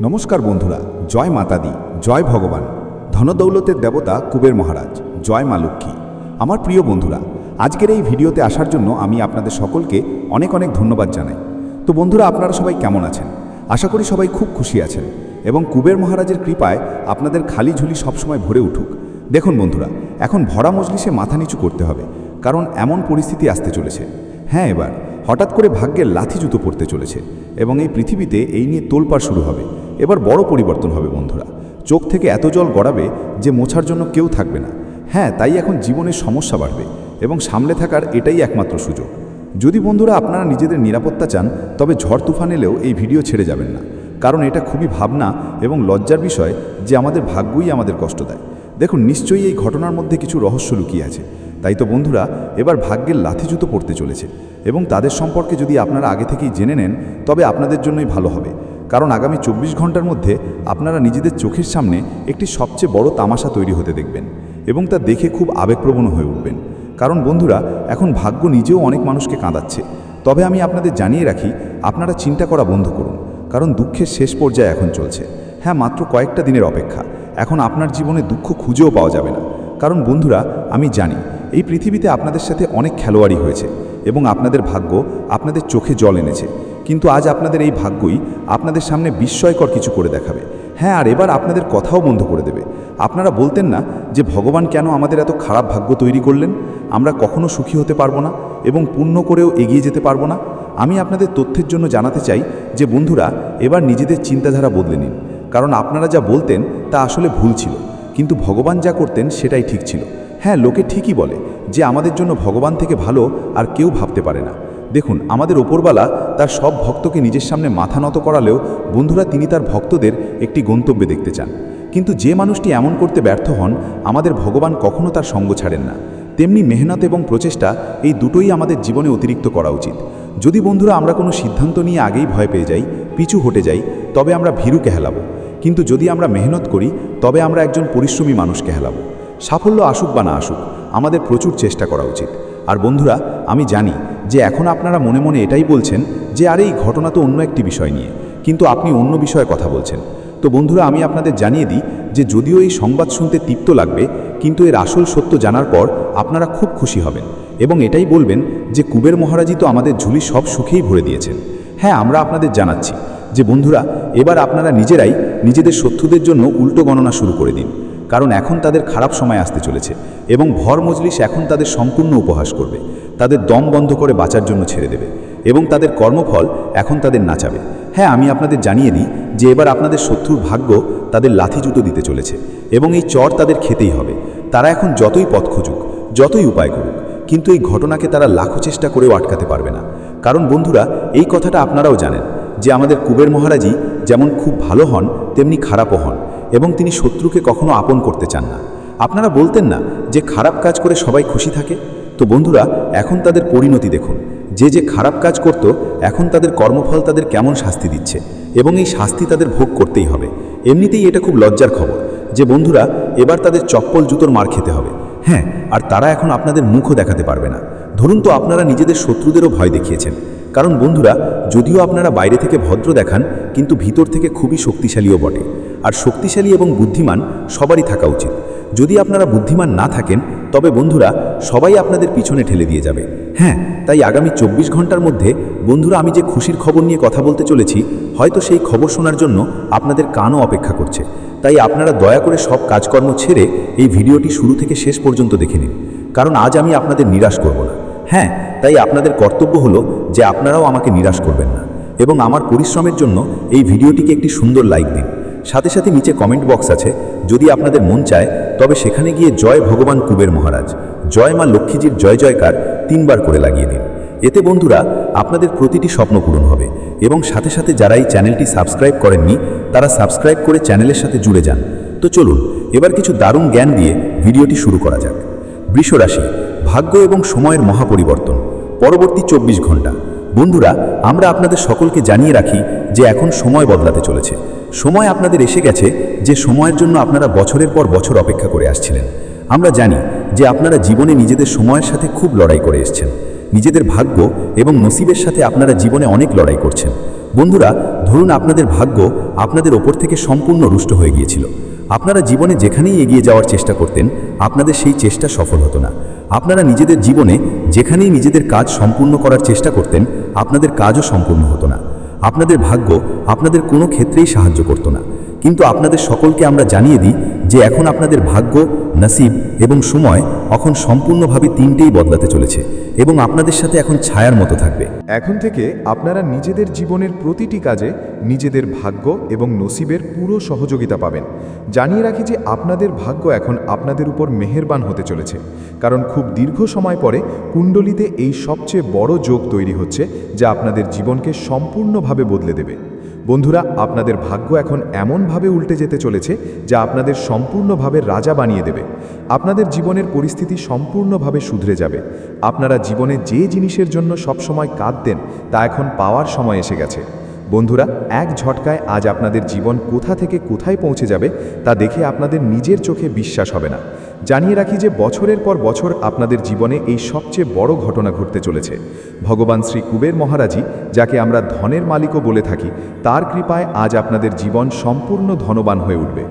নমস্কার বন্ধুরা, জয় মাতা দি, জয় ভগবান। ধনদৌলতের দেবতা কুবের মহারাজ, জয় মা লক্ষ্মী। আমার প্রিয় বন্ধুরা, আজকের এই ভিডিওতে আসার জন্য আমি আপনাদের সকলকে অনেক অনেক ধন্যবাদ জানাই। তো বন্ধুরা, আপনারা সবাই কেমন আছেন? আশা করি সবাই খুব খুশি আছেন এবং কুবের মহারাজের কৃপায় আপনাদের খালি ঝুলি সবসময় ভরে উঠুক। দেখুন বন্ধুরা, এখন ভরা মজলিসে মাথা নিচু করতে হবে, কারণ এমন পরিস্থিতি আসতে চলেছে। হ্যাঁ, এবার হঠাৎ করে ভাগ্যের লাথি জুতো পড়তে চলেছে এবং এই পৃথিবীতে এই নিয়ে তোলপাড় শুরু হবে। এবার বড় পরিবর্তন হবে বন্ধুরা। চোখ থেকে এত জল গড়াবে যে মোছার জন্য কেউ থাকবে না। হ্যাঁ, তাই এখন জীবনের সমস্যা বাড়বে এবং সামলে থাকার এটাই একমাত্র সুযোগ। যদি বন্ধুরা আপনারা নিজেদের নিরাপত্তা চান, তবে ঝড় তুফান এলেও এই ভিডিও ছেড়ে যাবেন না, কারণ এটা খুবই ভাবনা এবং লজ্জার বিষয় যে আমাদের ভাগ্যই আমাদের কষ্ট দেয়। দেখুন, নিশ্চয়ই এই ঘটনার মধ্যে কিছু রহস্য লুকিয়ে আছে। তাই তো বন্ধুরা, এবার ভাগ্যের লাথি জুতো পড়তে চলেছে এবং তাদের সম্পর্কে যদি আপনারা আগে থেকেই জেনে নেন, তবে আপনাদের জন্যই ভালো হবে। কারণ আগামী 24 ঘন্টার মধ্যে আপনারা নিজেদের চোখের সামনে একটি সবচেয়ে বড় তামাশা তৈরি হতে দেখবেন এবং তা দেখে খুব আবেগপ্রবণ হয়ে উঠবেন। কারণ বন্ধুরা, এখন ভাগ্য নিজেও অনেক মানুষকে কাঁদাচ্ছে। তবে আমি আপনাদের জানিয়ে রাখি, আপনারা চিন্তা করা বন্ধ করুন, কারণ দুঃখের শেষ পর্যায়ে এখন চলছে। হ্যাঁ, মাত্র কয়েকটা দিনের অপেক্ষা। এখন আপনার জীবনে দুঃখ খুঁজেও পাওয়া যাবে না। কারণ বন্ধুরা, আমি জানি এই পৃথিবীতে আপনাদের সাথে অনেক খেলোয়াড়ি হয়েছে এবং আপনাদের ভাগ্য আপনাদের চোখে জল এনেছে, কিন্তু আজ আপনাদের এই ভাগ্যই আপনাদের সামনে বিস্ময়কর কিছু করে দেখাবে। হ্যাঁ, আর এবার আপনাদের কথাও বন্ধ করে দেবে। আপনারা বলতেন না যে ভগবান কেন আমাদের এত খারাপ ভাগ্য তৈরি করলেন, আমরা কখনো সুখী হতে পারবো না এবং পূর্ণ করেও এগিয়ে যেতে পারবো না। আমি আপনাদের তথ্যের জন্য জানাতে চাই যে বন্ধুরা, এবার নিজেদের চিন্তাধারা বদলে নিন, কারণ আপনারা যা বলতেন তা আসলে ভুল ছিল, কিন্তু ভগবান যা করতেন সেটাই ঠিক ছিল। হ্যাঁ, লোকে ঠিকই বলে যে আমাদের জন্য ভগবান থেকে ভালো আর কেউ ভাবতে পারে না। দেখুন, আমাদের ওপরবালা তার সব ভক্তকে নিজের সামনে মাথা নত করালেও বন্ধুরা, তিনি তার ভক্তদের একটি গন্তব্যে দেখতে চান। কিন্তু যে মানুষটি এমন করতে ব্যর্থ হন, আমাদের ভগবান কখনো তার সঙ্গ ছাড়েন না। তেমনি মেহনত এবং প্রচেষ্টা, এই দুটোই আমাদের জীবনে অতিরিক্ত করা উচিত। যদি বন্ধুরা আমরা কোনো সিদ্ধান্ত নিয়ে আগেই ভয় পেয়ে যাই, পিছু হটে যাই, তবে আমরা ভীরু কেহালাবো। কিন্তু যদি আমরা মেহনত করি, তবে আমরা একজন পরিশ্রমী মানুষ কেহালাবো। সাফল্য আসুক বা না আসুক, আমাদের প্রচুর চেষ্টা করা উচিত। আর বন্ধুরা, আমি জানি যে এখন আপনারা মনে মনে এটাই বলছেন যে আরে এই ঘটনা তো অন্য একটি বিষয় নিয়ে, কিন্তু আপনি অন্য বিষয়ে কথা বলছেন। তো বন্ধুরা, আমি আপনাদের জানিয়ে দিই যে যদিও এই সংবাদ শুনতে তিক্ত লাগবে, কিন্তু এর আসল সত্য জানার পর আপনারা খুব খুশি হবেন এবং এটাই বলবেন যে কুবের মহারাজই তো আমাদের ঝুলি সব সুখেই ভরে দিয়েছেন। হ্যাঁ, আমরা আপনাদের জানাচ্ছি যে বন্ধুরা, এবার আপনারা নিজেরাই নিজেদের শত্রুদের জন্য উল্টো গণনা শুরু করে দিন, কারণ এখন তাদের খারাপ সময় আসতে চলেছে এবং ভর মজলিস এখন তাদের সম্পূর্ণ উপহাস করবে, তাদের দম বন্ধ করে বাঁচার জন্য ছেড়ে দেবে এবং তাদের কর্মফল এখন তাদের নাচাবে। হ্যাঁ, আমি আপনাদের জানিয়ে দিই যে এবার আপনাদের শত্রুর ভাগ্য তাদের লাথি জুতো দিতে চলেছে এবং এই চর তাদের খেতেই হবে। তারা এখন যতই পথ খুঁজুক, যতই উপায় করুক, কিন্তু এই ঘটনাকে তারা লাখো চেষ্টা করেও আটকাতে পারবে না। কারণ বন্ধুরা, এই কথাটা আপনারাও জানেন যে আমাদের কুবের মহারাজই যেমন খুব ভালো হন, তেমনি খারাপও হন এবং তিনি শত্রুকে কখনো আপন করতে চান না। আপনারা বলতেন না যে খারাপ কাজ করে সবাই খুশি থাকে? তো বন্ধুরা, এখন তাদের পরিণতি দেখুন। যে খারাপ কাজ করত, এখন তাদের কর্মফল তাদের কেমন শাস্তি দিচ্ছে এবং এই শাস্তি তাদের ভোগ করতেই হবে। এমনিতেই এটা খুব লজ্জার খবর যে বন্ধুরা, এবার তাদের চপ্পল জুতোর মার খেতে হবে। হ্যাঁ, আর তারা এখন আপনাদের মুখও দেখাতে পারবে না। ধরুন তো, আপনারা নিজেদের শত্রুদেরও ভয় দেখিয়েছেন। কারণ বন্ধুরা, যদিও আপনারা বাইরে থেকে ভদ্র দেখান, কিন্তু ভিতর থেকে খুবই শক্তিশালীও বটে। আর শক্তিশালী এবং বুদ্ধিমান সবারই থাকা উচিত। যদি আপনারা বুদ্ধিমান না থাকেন, তবে বন্ধুরা সবাই আপনাদের পিছনে ঠেলে দিয়ে যাবে। হ্যাঁ, তাই আগামী 24 ঘন্টার মধ্যে বন্ধুরা, আমি যে খুশির খবর নিয়ে কথা বলতে চলেছি, হয়তো সেই খবর শোনার জন্য আপনাদের কানও অপেক্ষা করছে। তাই আপনারা দয়া করে সব কাজকর্ম ছেড়ে এই ভিডিওটি শুরু থেকে শেষ পর্যন্ত দেখে নিন, কারণ আজ আমি আপনাদের নিরাশ করব না। হ্যাঁ, তাই আপনাদের কর্তব্য হলো যে আপনারাও আমাকে নিরাশ করবেন না এবং আমার পরিশ্রমের জন্য এই ভিডিওটিকে একটি সুন্দর লাইক দিন। সাথে সাথে নিচে কমেন্ট বক্স আছে, যদি আপনাদের মন চায় তবে সেখানে গিয়ে জয় ভগবান কুবের মহারাজ, জয় মা লক্ষ্মীজির জয় জয়কার 3 বার করে লাগিয়ে দিন। এতে বন্ধুরা আপনাদের প্রতিটি স্বপ্ন পূরণ হবে এবং সাথে সাথে যারা এই চ্যানেলটি সাবস্ক্রাইব করেননি, তারা সাবস্ক্রাইব করে চ্যানেলের সাথে জুড়ে যান। তো চলুন এবার কিছু দারুণ জ্ঞান দিয়ে ভিডিওটি শুরু করা যাক। বৃষ রাশি, ভাগ্য এবং সময়ের মহাপরিবর্তন, পরবর্তী 24 ঘন্টা। বন্ধুরা, আমরা আপনাদের সকলকে জানিয়ে রাখি যে এখন সময় বদলাতে চলেছে। সময় আপনাদের এসে গেছে যে সময়ের জন্য আপনারা বছরের পর বছর অপেক্ষা করে আসছিলেন। আমরা জানি যে আপনারা জীবনে নিজেদের সময়ের সাথে খুব লড়াই করে এসেছেন। নিজেদের ভাগ্য এবং নসিবের সাথে আপনারা জীবনে অনেক লড়াই করছেন। বন্ধুরা, ধরুন আপনাদের ভাগ্য আপনাদের ওপর থেকে সম্পূর্ণ রুষ্ট হয়ে গিয়েছিল। আপনারা জীবনে যেখানেই এগিয়ে যাওয়ার চেষ্টা করতেন, আপনাদের সেই চেষ্টা সফল হতো না। আপনারা নিজেদের জীবনে যেখানেই নিজেদের কাজ সম্পূর্ণ করার চেষ্টা করতেন, আপনাদের কাজও সম্পূর্ণ হতো না। আপনাদের ভাগ্য আপনাদের কোনো ক্ষেত্রেই সাহায্য করতো না। কিন্তু আপনাদের সকলকে আমরা জানিয়ে দিই যে এখন আপনাদের ভাগ্য, নসিব এবং সময় এখন সম্পূর্ণভাবে তিনটেই বদলাতে চলেছে এবং আপনাদের সাথে এখন ছায়ার মতো থাকবে। এখন থেকে আপনারা নিজেদের জীবনের প্রতিটি কাজে নিজেদের ভাগ্য এবং নসিবের পুরো সহযোগিতা পাবেন। জানিয়ে রাখি যে আপনাদের ভাগ্য এখন আপনাদের উপর মেহেরবান হতে চলেছে, কারণ খুব দীর্ঘ সময় পরে কুণ্ডলিতে এই সবচেয়ে বড় যোগ তৈরি হচ্ছে যা আপনাদের জীবনকে সম্পূর্ণভাবে বদলে দেবে। বন্ধুরা, আপনাদের ভাগ্য এখন এমনভাবে উল্টে যেতে চলেছে যা আপনাদের সম্পূর্ণভাবে রাজা বানিয়ে দেবে। আপনাদের জীবনের পরিস্থিতি সম্পূর্ণভাবে শুধরে যাবে। আপনারা জীবনে যে জিনিসের জন্য সবসময় কাঁদতেন তা এখন পাওয়ার সময় এসে গেছে। বন্ধুরা, এক ঝটকায় আজ আপনাদের জীবন কোথা থেকে কোথায় পৌঁছে যাবে তা দেখে আপনাদের নিজের চোখে বিশ্বাস হবে না। জানিয়ে রাখি যে বছরের পর বছর আপনাদের জীবনে এই সবচেয়ে বড় ঘটনা ঘটতে চলেছে। ভগবান শ্রী কুবের মহারাজই, যাকে আমরা ধনের মালিকও বলে থাকি, তার কৃপায় আজ আপনাদের জীবন সম্পূর্ণ ধনবান হয়ে উঠবে।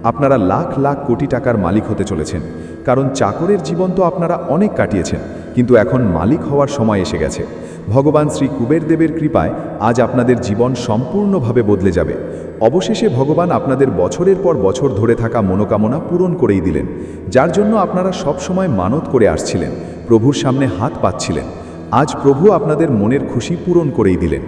আপনারা লাখ লাখ কোটি টাকার মালিক হতে চলেছেন, কারণ চাকরের জীবন তো আপনারা অনেক কাটিয়েছেন, কিন্তু এখন মালিক হওয়ার সময় এসে গেছে। ভগবান শ্রী কুবের দেবের কৃপায় আজ আপনাদের জীবন সম্পূর্ণভাবে বদলে যাবে। অবশেষে ভগবান আপনাদের বছরের পর বছর ধরে থাকা মনোকামনা পূরণ করেই দিলেন, যার জন্য আপনারা সব সময় মানত করে আসছিলেন, প্রভুর সামনে হাত পাচ্ছিলেন। আজ প্রভু আপনাদের মনের খুশি পূরণ করেই দিলেন।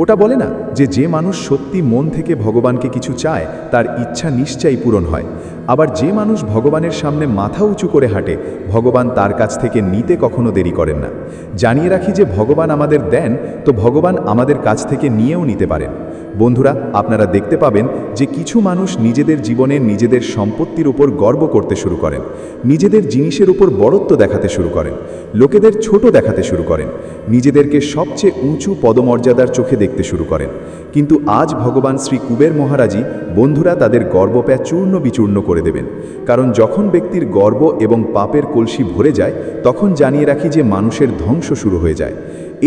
ওটা বলে না যে মানুষ সত্যি মন থেকে ভগবানকে কিছু চায় তার ইচ্ছা নিশ্চয়ই পূরণ হয়। আবার যে মানুষ ভগবানের সামনে মাথা উঁচু করে হাঁটে, ভগবান তার কাছ থেকে নিতে কখনো দেরি করেন না। জানিয়ে রাখি যে ভগবান আমাদের দেন তো ভগবান আমাদের কাছ থেকে নিয়েও নিতে পারেন। বন্ধুরা, আপনারা দেখতে পাবেন যে কিছু মানুষ নিজেদের জীবনে নিজেদের সম্পত্তির উপর গর্ব করতে শুরু করেন, নিজেদের জিনিসের উপর বড়ত্ব দেখাতে শুরু করেন, লোকেদের ছোট দেখাতে শুরু করেন, নিজেদেরকে সবচেয়ে উঁচু পদমর্যাদার চোখে দেখতে শুরু করেন। কিন্তু আজ ভগবান শ্রী কুবের মহারাজই বন্ধুরা তাদের গর্বপ্যা চূর্ণ বিচূর্ণ করে দেবেন। কারণ যখন ব্যক্তির গর্ব এবং পাপের কলসি ভরে যায়, তখন জানিয়ে রাখি যে মানুষের ধ্বংস শুরু হয়ে যায়।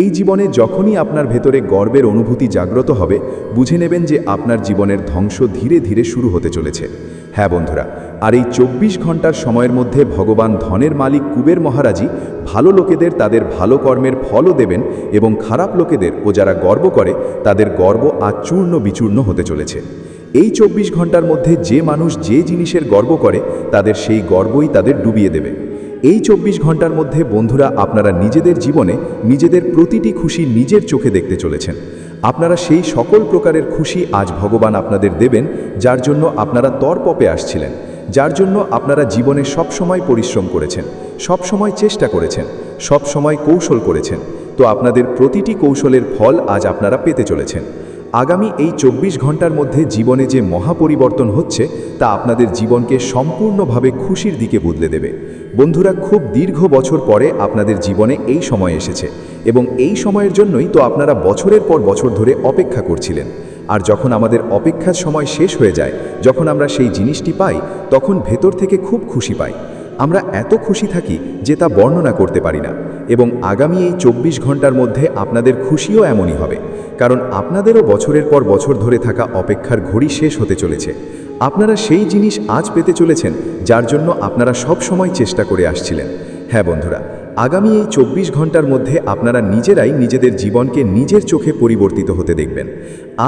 এই জীবনে যখনই আপনার ভেতরে গর্বের অনুভূতি জাগ্রত হবে, বুঝে নেবেন যে আপনার জীবনের ধ্বংস ধীরে ধীরে শুরু হতে চলেছে। হ্যাঁ বন্ধুরা, আর এই 24 ঘন্টার সময়ের মধ্যে ভগবান ধনের মালিক কুবের মহারাজই ভালো লোকেদের তাদের ভালো কর্মের ফলও দেবেন এবং খারাপ লোকেদের ও যারা গর্ব করে তাদের গর্ব আজ চূর্ণ বিচূর্ণ হতে চলেছে। এই 24 ঘন্টার মধ্যে যে মানুষ যে জিনিসের গর্ব করে তাদের সেই গর্বই তাদের ডুবিয়ে দেবে। এই 24 ঘন্টার মধ্যে বন্ধুরা আপনারা নিজেদের জীবনে নিজেদের প্রতিটি খুশি নিজের চোখে দেখতে চলেছেন। আপনারা সেই সকল প্রকারের খুশি আজ ভগবান আপনাদের দেবেন যার জন্য আপনারা তরপপে আসছিলেন, যার জন্য আপনারা জীবনে সবসময় পরিশ্রম করেছেন, সবসময় চেষ্টা করেছেন, সবসময় কৌশল করেছেন। তো আপনাদের প্রতিটি কৌশলের ফল আজ আপনারা পেতে চলেছেন। আগামী এই 24 ঘন্টার মধ্যে জীবনে যে মহাপরিবর্তন হচ্ছে তা আপনাদের জীবনকে সম্পূর্ণভাবে খুশির দিকে বদলে দেবে। বন্ধুরা, খুব দীর্ঘ বছর পরে আপনাদের জীবনে এই সময় এসেছে এবং এই সময়ের জন্যই তো আপনারা বছরের পর বছর ধরে অপেক্ষা করছিলেন। আর যখন আমাদের অপেক্ষার সময় শেষ হয়ে যায়, যখন আমরা সেই জিনিসটি পাই, তখন ভেতর থেকে খুব খুশি পাই। আমরা এত খুশি থাকি যে তা বর্ণনা করতে পারি না। এবং আগামী এই 24 ঘন্টার মধ্যে আপনাদের খুশিও এমনই হবে, কারণ আপনাদেরও বছরের পর বছর ধরে থাকা অপেক্ষার ঘড়ি শেষ হতে চলেছে। আপনারা সেই জিনিস আজ পেতে চলেছেন যার জন্য আপনারা সব সময় চেষ্টা করে আসছিলেন। হ্যাঁ বন্ধুরা, আগামী এই 24 ঘন্টার মধ্যে আপনারা নিজেরাই নিজেদের জীবনকে নিজের চোখে পরিবর্তিত হতে দেখবেন।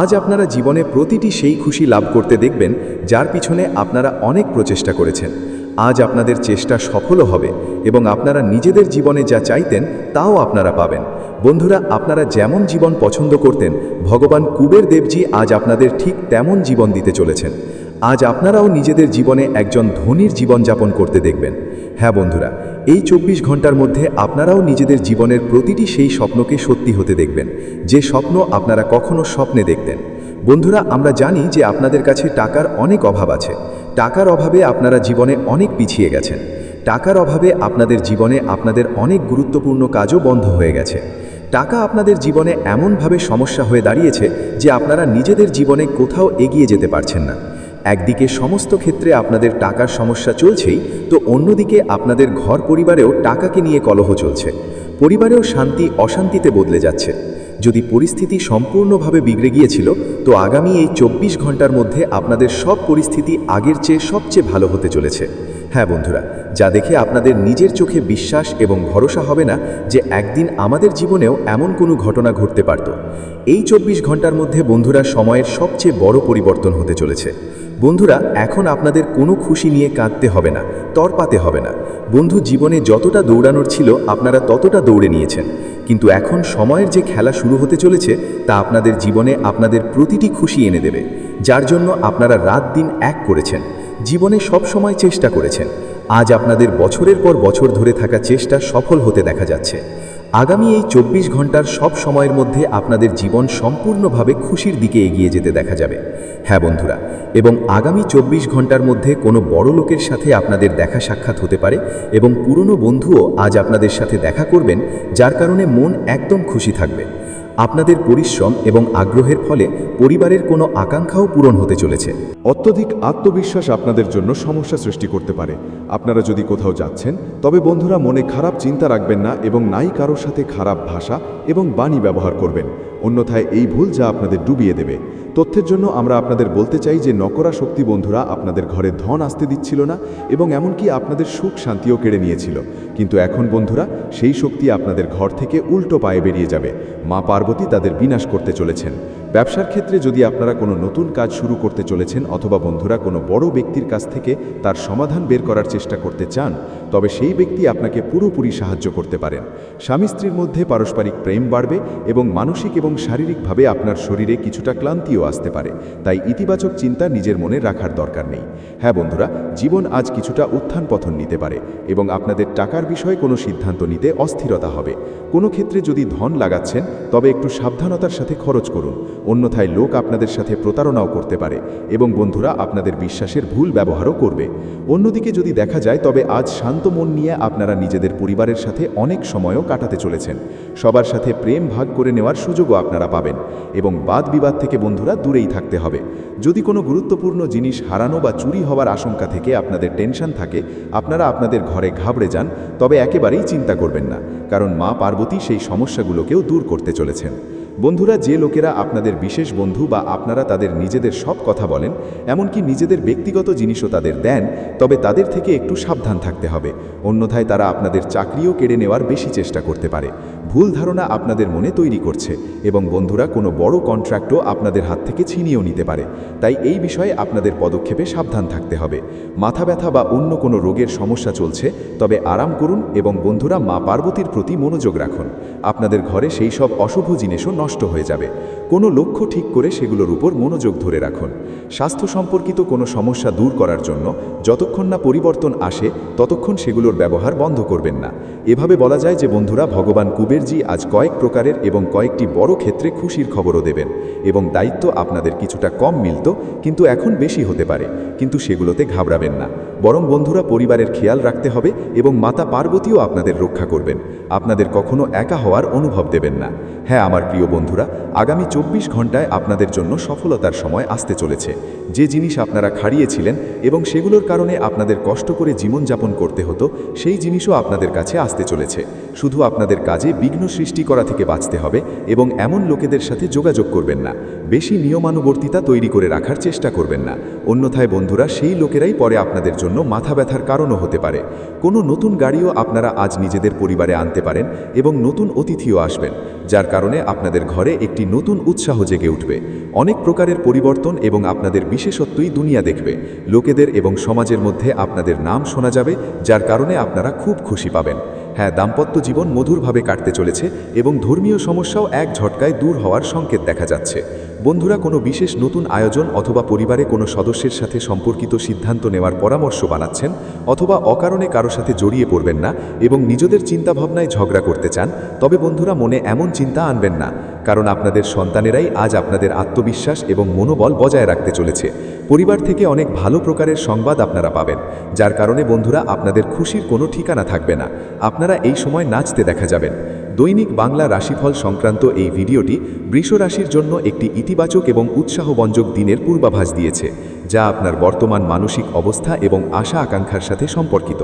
আজ আপনারা জীবনে প্রতিটি সেই খুশি লাভ করতে দেখবেন যার পিছনে আপনারা অনেক প্রচেষ্টা করেছেন। আজ আপনাদের চেষ্টা সফলও হবে এবং আপনারা নিজেদের জীবনে যা চাইতেন তাও আপনারা পাবেন। বন্ধুরা, আপনারা যেমন জীবন পছন্দ করতেন, ভগবান কুবের দেবজি আজ আপনাদের ঠিক তেমন জীবন দিতে চলেছেন। আজ আপনারাও নিজেদের জীবনে একজন ধনীর জীবনযাপন করতে দেখবেন। হ্যাঁ বন্ধুরা, এই 24 ঘন্টার মধ্যে আপনারাও নিজেদের জীবনের প্রতিটি সেই স্বপ্নকে সত্যি হতে দেখবেন, যে স্বপ্ন আপনারা কখনো স্বপ্নে দেখতেন। বন্ধুরা, আমরা জানি যে আপনাদের কাছে টাকার অনেক অভাব আছে। টাকার অভাবে আপনারা জীবনে অনেক পিছিয়ে গেছেন। টাকার অভাবে আপনাদের জীবনে আপনাদের অনেক গুরুত্বপূর্ণ কাজও বন্ধ হয়ে গেছে। টাকা আপনাদের জীবনে এমনভাবে সমস্যা হয়ে দাঁড়িয়েছে যে আপনারা নিজেদের জীবনে কোথাও এগিয়ে যেতে পারছেন না। একদিকে সমস্ত ক্ষেত্রে আপনাদের টাকার সমস্যা চলছেই, তো অন্যদিকে আপনাদের ঘর পরিবারেও টাকাকে নিয়ে কলহ চলছে। পরিবারেও শান্তি অশান্তিতে বদলে যাচ্ছে। যদি পরিস্থিতি সম্পূর্ণভাবে বিগড়ে গিয়েছিল, তো আগামী এই 24 ঘন্টার মধ্যে আপনাদের সব পরিস্থিতি আগের চেয়ে সবচেয়ে ভালো হতে চলেছে। হ্যাঁ বন্ধুরা, যা দেখে আপনাদের নিজের চোখে বিশ্বাস এবং ভরসা হবে না যে একদিন আমাদের জীবনেও এমন কোনো ঘটনা ঘটতে পারত। এই 24 ঘন্টার মধ্যে বন্ধুরা সময়ের সবচেয়ে বড় পরিবর্তন হতে চলেছে। বন্ধুরা, এখন আপনাদের কোনো খুশি নিয়ে কাঁদতে হবে না, তড়পাতে হবে না। বন্ধু, জীবনে যতটা দৌড়ানোর ছিল আপনারা ততটা দৌড়ে নিয়েছেন, কিন্তু এখন সময়ের যে খেলা শুরু হতে চলেছে তা আপনাদের জীবনে আপনাদের প্রতিটি খুশি এনে দেবে, যার জন্য আপনারা রাত দিন এক করেছেন, জীবনে সব সময় চেষ্টা করেছেন। আজ আপনাদের বছরের পর বছর ধরে থাকা চেষ্টা সফল হতে দেখা যাচ্ছে। আগামী এই 24 ঘন্টার সব সময়ের মধ্যে আপনাদের জীবন সম্পূর্ণভাবে খুশির দিকে এগিয়ে যেতে দেখা যাবে। হ্যাঁ বন্ধুরা, এবং আগামী 24 ঘন্টার মধ্যে কোনো বড় লোকের সাথে আপনাদের দেখা সাক্ষাৎ হতে পারে এবং পুরনো বন্ধুও আজ আপনাদের সাথে দেখা করবেন, যার কারণে মন একদম খুশি থাকবে। আপনাদের পরিশ্রম এবং আগ্রহের ফলে পরিবারের কোনো আকাঙ্ক্ষাও পূরণ হতে চলেছে। অত্যধিক আত্মবিশ্বাস আপনাদের জন্য সমস্যা সৃষ্টি করতে পারে। আপনারা যদি কোথাও যাচ্ছেন, তবে বন্ধুরা মনে খারাপ চিন্তা রাখবেন না এবং নাই কারোর সাথে খারাপ ভাষা এবং বাণী ব্যবহার করবেন, অন্যথায় এই ভুল যা আপনাদের ডুবিয়ে দেবে। তথ্যের জন্য আমরা আপনাদের বলতে চাই যে নকরা শক্তি বন্ধুরা আপনাদের ঘরে ধন আসতে দিচ্ছিল না এবং এমনকি আপনাদের সুখ শান্তিও কেড়ে নিয়েছিল। কিন্তু এখন বন্ধুরা সেই শক্তি আপনাদের ঘর থেকে উল্টো পায়ে বেরিয়ে যাবে। মা পার্বতী তাদের বিনাশ করতে চলেছেন। ব্যবসার ক্ষেত্রে যদি আপনারা কোনো নতুন কাজ শুরু করতে চলেছেন অথবা বন্ধুরা কোনো বড় ব্যক্তির কাছ থেকে তার সমাধান বের করার চেষ্টা করতে চান, তবে সেই ব্যক্তি আপনাকে পুরোপুরি সাহায্য করতে পারেন। স্বামী স্ত্রীর মধ্যে পারস্পরিক প্রেম বাড়বে এবং মানসিক এবং শারীরিকভাবে আপনার শরীরে কিছুটা ক্লান্তিও আসতে পারে, তাই ইতিবাচক চিন্তা নিজের মনে রাখার দরকার নেই। হ্যাঁ বন্ধুরা, জীবন আজ কিছুটা উত্থান পতন নিতে পারে এবং আপনাদের টাকার বিষয়ে কোনো সিদ্ধান্ত নিতে অস্থিরতা হবে। কোনো ক্ষেত্রে যদি ধন লাগাচ্ছেন তবে একটু সাবধানতার সাথে খরচ করুন, অন্যথায় লোক আপনাদের সাথে প্রতারণাও করতে পারে এবং বন্ধুরা আপনাদের বিশ্বাসের ভুল ব্যবহারও করবে। অন্যদিকে যদি দেখা যায় তবে আজ শান্ত মন নিয়ে আপনারা নিজেদের পরিবারের সাথে অনেক সময়ও কাটাতে চলেছেন। সবার সাথে প্রেম ভাগ করে নেওয়ার সুযোগও আপনারা পাবেন এবং বাদ বিবাদ থেকে বন্ধুরা দূরেই থাকতে হবে। যদি কোনো গুরুত্বপূর্ণ জিনিস হারানো বা চুরি হওয়ার আশঙ্কা থেকে আপনাদের টেনশন থাকে, আপনারা আপনাদের ঘরে ঘাবড়ে যান, তবে একেবারেই চিন্তা করবেন না, কারণ মা পার্বতী সেই সমস্যাগুলোকেও দূর করতে চলেছেন। বন্ধুরা, যে লোকেরা আপনাদের বিশেষ বন্ধু বা আপনারা তাদের নিজেদের সব কথা বলেন, এমনকি নিজেদের ব্যক্তিগত জিনিসও তাদের দেন, তবে তাদের থেকে একটু সাবধান থাকতে হবে, অন্যথায় তারা আপনাদের চাকরিও কেড়ে নেওয়ার বেশি চেষ্টা করতে পারে। ভুল ধারণা আপনাদের মনে তৈরি করছে এবং বন্ধুরা কোনো বড় কন্ট্রাক্টও আপনাদের হাত থেকে ছিনিয়েও নিতে পারে, তাই এই বিষয়ে আপনাদের পদক্ষেপে সাবধান থাকতে হবে। মাথা ব্যথা বা অন্য কোনো রোগের সমস্যা চলছে, তবে আরাম করুন এবং বন্ধুরা মা পার্বতীর প্রতি মনোযোগ রাখুন। আপনাদের ঘরে সেই সব অশুভ জিনিসও নষ্ট হয়ে যাবে। কোনো লক্ষ্য ঠিক করে সেগুলোর উপর মনোযোগ ধরে রাখুন। স্বাস্থ্য সম্পর্কিত কোনো সমস্যা দূর করার জন্য যতক্ষণ না পরিবর্তন আসে ততক্ষণ সেগুলোর ব্যবহার বন্ধ করবেন না। এভাবে বলা যায় যে বন্ধুরা ভগবান কুবেরজি আজ কয়েক প্রকারের এবং কয়েকটি বড় ক্ষেত্রে খুশির খবরও দেবেন এবং দায়িত্ব আপনাদের কিছুটা কম মিলত কিন্তু এখন বেশি হতে পারে, কিন্তু সেগুলোতে ঘাবড়াবেন না, বরং বন্ধুরা পরিবারের খেয়াল রাখতে হবে এবং মাতা পার্বতীও আপনাদের রক্ষা করবেন। আপনাদের কখনো একা হওয়ার অনুভব দেবেন না। হ্যাঁ আমার প্রিয় বন্ধুরা, আগামী 24 ঘন্টায় আপনাদের জন্য সফলতার সময় আসতে চলেছে। যে জিনিস আপনারা হারিয়েছিলেন এবং সেগুলোর কারণে আপনাদের কষ্ট করে জীবনযাপন করতে হতো, সেই জিনিসও আপনাদের কাছে আসতে চলেছে। শুধু আপনাদের কাজে বিঘ্ন সৃষ্টি করা থেকে বাঁচতে হবে এবং এমন লোকেদের সাথে যোগাযোগ করবেন না, বেশি নিয়মানুবর্তিতা তৈরি করে রাখার চেষ্টা করবেন না, অন্যথায় বন্ধুরা সেই লোকেরাই পরে আপনাদের জন্য মাথা ব্যথার কারণও হতে পারে। কোনো নতুন গাড়িও আপনারা আজ নিজেদের পরিবারে আনতে পারেন এবং নতুন অতিথিও আসবেন, যার কারণে আপনাদের ঘরে একটি নতুন উৎসাহ জেগে উঠবে। অনেক প্রকারের পরিবর্তন এবং আপনাদের বিশেষত্বই দুনিয়া দেখবে। লোকেদের এবং সমাজের মধ্যে আপনাদের নাম শোনা যাবে, যার কারণে আপনারা খুব খুশি পাবেন। হ্যাঁ, দাম্পত্য জীবন মধুরভাবে কাটতে চলেছে এবং ধর্মীয় সমস্যাও এক ঝটকায় দূর হওয়ার সংকেত দেখা যাচ্ছে। বন্ধুরা কোনো বিশেষ নতুন আয়োজন অথবা পরিবারে কোনো সদস্যের সাথে সম্পর্কিত সিদ্ধান্ত নেওয়ার পরামর্শ বানাচ্ছেন অথবা অকারণে কারো সাথে জড়িয়ে পড়বেন না এবং নিজেদের চিন্তাভাবনায় ঝগড়া করতে চান, তবে বন্ধুরা মনে এমন চিন্তা আনবেন না, কারণ আপনাদের সন্তানেরাই আজ আপনাদের আত্মবিশ্বাস এবং মনোবল বজায় রাখতে চলেছে। পরিবার থেকে অনেক ভালো প্রকারের সংবাদ আপনারা পাবেন, যার কারণে বন্ধুরা আপনাদের খুশির কোনো ঠিকানা থাকবে না। আপনারা এই সময় নাচতে দেখা যাবেন। দৈনিক বাংলা রাশিফল সংক্রান্ত এই ভিডিওটি বৃষ রাশির জন্য একটি ইতিবাচক এবং উৎসাহবঞ্জক দিনের পূর্বাভাস দিয়েছে, যা আপনার বর্তমান মানসিক অবস্থা এবং আশা আকাঙ্ক্ষার সাথে সম্পর্কিত।